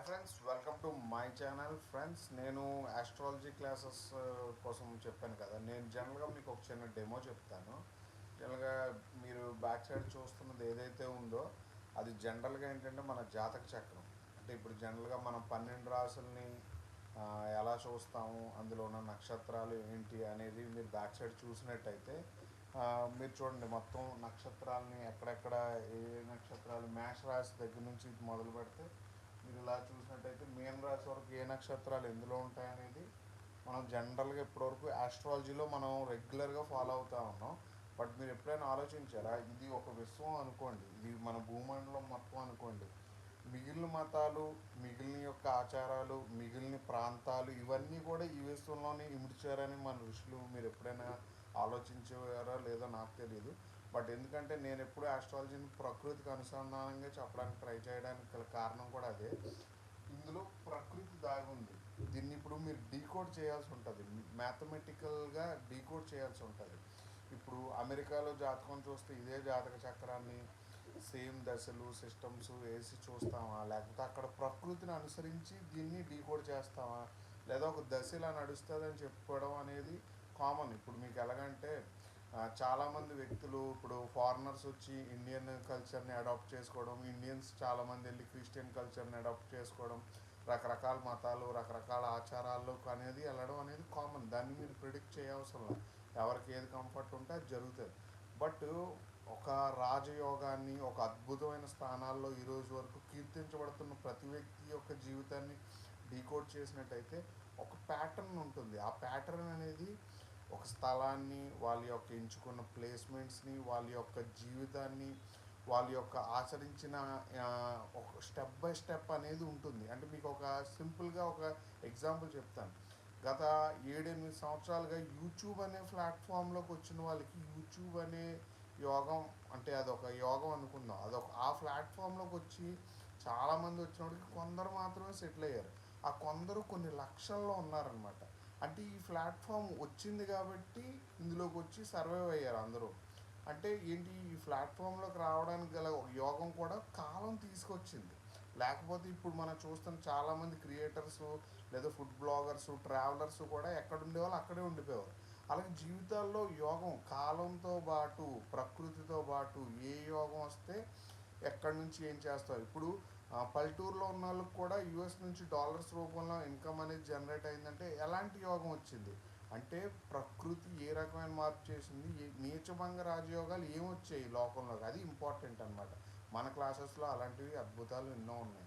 Hi friends, welcome to my channel. Friends, నేను astrology classes కోసం చెప్పాను కదా. నేను జనరల్గా మీకు ఒక చిన్న డెమో చెప్తాను. జనరల్గా మీరు బ్యాక్ సైడ్ చూస్తున్నది ఏదైతే ఉందో అది జనరల్గా ఏంటంటే మన జాతక చక్రం. అంటే ఇప్పుడు జనరల్గా మనం 12 రాసుల్ని ఎలా చూస్తాము, అందులో ఉన్న నక్షత్రాలు ఏంటి అనేది మీరు బ్యాక్ సైడ్ చూసినట్టయితే మీరు చూడండి. మొత్తం నక్షత్రాలని ఎక్కడెక్కడ ఏ నక్షత్రాలు, మేష రాశి దగ్గర నుంచి మొదలు పెడితే మీరు ఇలా చూసినట్టయితే మీన రాశి వరకు ఏ నక్షత్రాలు ఎందులో ఉంటాయనేది మనం జనరల్గా ఇప్పటివరకు ఆస్ట్రాలజీలో మనం రెగ్యులర్గా ఫాలో అవుతూ ఉన్నాం. బట్ మీరు ఎప్పుడైనా ఆలోచించారా, ఇది ఒక విశ్వం అనుకోండి, ఇది మన భూమండలం మొత్తం అనుకోండి, మిగిలిన మతాలు, మిగిలిన యొక్క ఆచారాలు, మిగిలిన ప్రాంతాలు ఇవన్నీ కూడా ఈ విశ్వంలోనే ఇమిడ్చారని మన ఋషులు మీరు ఎప్పుడైనా ఆలోచించారా లేదో నాకు తెలియదు. బట్ ఎందుకంటే నేను ఎప్పుడు ఆస్ట్రాలజీని ప్రకృతికి అనుసంధానంగా చెప్పడానికి ట్రై చేయడానికి గల కారణం కూడా అదే. ఇందులో ప్రకృతి దాగి ఉంది. దీన్ని ఇప్పుడు మీరు డీకోడ్ చేయాల్సి ఉంటుంది, మ్యాథమెటికల్గా డీకోడ్ చేయాల్సి ఉంటుంది. ఇప్పుడు అమెరికాలో జాతకం చూస్తే ఇదే జాతక చక్రాన్ని సేమ్ దశలు సిస్టమ్స్ వేసి చూస్తామా, లేకపోతే అక్కడ ప్రకృతిని అనుసరించి దీన్ని డీకోడ్ చేస్తామా, లేదా ఒక దశ ఇలా నడుస్తుందని చెప్పుకోవడం అనేది కామన్. ఇప్పుడు మీకు ఎలాగంటే చాలామంది వ్యక్తులు ఇప్పుడు ఫారినర్స్ వచ్చి ఇండియన్ కల్చర్ని అడాప్ట్ చేసుకోవడం, ఇండియన్స్ చాలామంది వెళ్ళి క్రిస్టియన్ కల్చర్ని అడాప్ట్ చేసుకోవడం, రకరకాల మతాలు రకరకాల ఆచారాల్లో అనేది వెళ్ళడం అనేది కామన్. దాన్ని మీరు ప్రిడిక్ట్ చేయవసరం లేదు. ఎవరికి ఏది కంఫర్ట్ ఉంటే అది జరుగుతుంది. బట్ ఒక రాజయోగాన్ని ఒక అద్భుతమైన స్థానాల్లో ఈరోజు వరకు కీర్తించబడుతున్న ప్రతి వ్యక్తి యొక్క జీవితాన్ని డీకోడ్ చేసినట్టయితే ఒక ప్యాటర్న్ ఉంటుంది. ఆ ప్యాటర్న్ అనేది ఒక స్థలాన్ని, వాళ్ళ యొక్క ఎంచుకున్న ప్లేస్మెంట్స్ని, వాళ్ళ యొక్క జీవితాన్ని, వాళ్ళ యొక్క ఆచరించిన ఒక స్టెప్ బై స్టెప్ అనేది ఉంటుంది. అంటే మీకు ఒక సింపుల్గా ఒక ఎగ్జాంపుల్ చెప్తాను. గత 7-8 సంవత్సరాలుగా యూట్యూబ్ అనే ప్లాట్ఫామ్లోకి వచ్చిన వాళ్ళకి యూట్యూబ్ అనే యోగం, అంటే అదొక యోగం అనుకుందాం, అదొక ఆ ప్లాట్ఫామ్లోకి వచ్చి చాలామంది వచ్చినప్పటికి కొందరు మాత్రమే సెటిల్ అయ్యారు. ఆ కొందరు కొన్ని లక్షల్లో ఉన్నారనమాట. అంటే ఈ ప్లాట్ఫామ్ వచ్చింది కాబట్టి ఇందులోకి వచ్చి సర్వైవ్ అయ్యారు అందరూ. అంటే ఏంటి, ఈ ప్లాట్ఫామ్లోకి రావడానికి గల యోగం కూడా కాలం తీసుకొచ్చింది. లేకపోతే ఇప్పుడు మనం చూస్తున్న చాలామంది క్రియేటర్సు లేదా ఫుడ్ బ్లాగర్స్, ట్రావెలర్స్ కూడా ఎక్కడ ఉండేవాళ్ళు అక్కడే ఉండిపోయేవారు. అలాగే జీవితాల్లో యోగం కాలంతో పాటు, ప్రకృతితో పాటు ఏ యోగం వస్తే ఎక్కడి నుంచి ఏం చేస్తారు. ఇప్పుడు పల్లెటూరులో ఉన్న వాళ్ళకి కూడా యూఎస్ నుంచి డాలర్స్ రూపంలో ఇన్కమ్ అనేది జనరేట్ అయిందంటే ఎలాంటి యోగం వచ్చింది అంటే ప్రకృతి ఏ రకమైన మార్పు చేసింది, నీచభంగ రాజయోగాలు ఏమొచ్చాయి లోకంలోకి, అది ఇంపార్టెంట్ అనమాట. మన క్లాసెస్లో అలాంటివి అద్భుతాలు ఎన్నో ఉన్నాయి.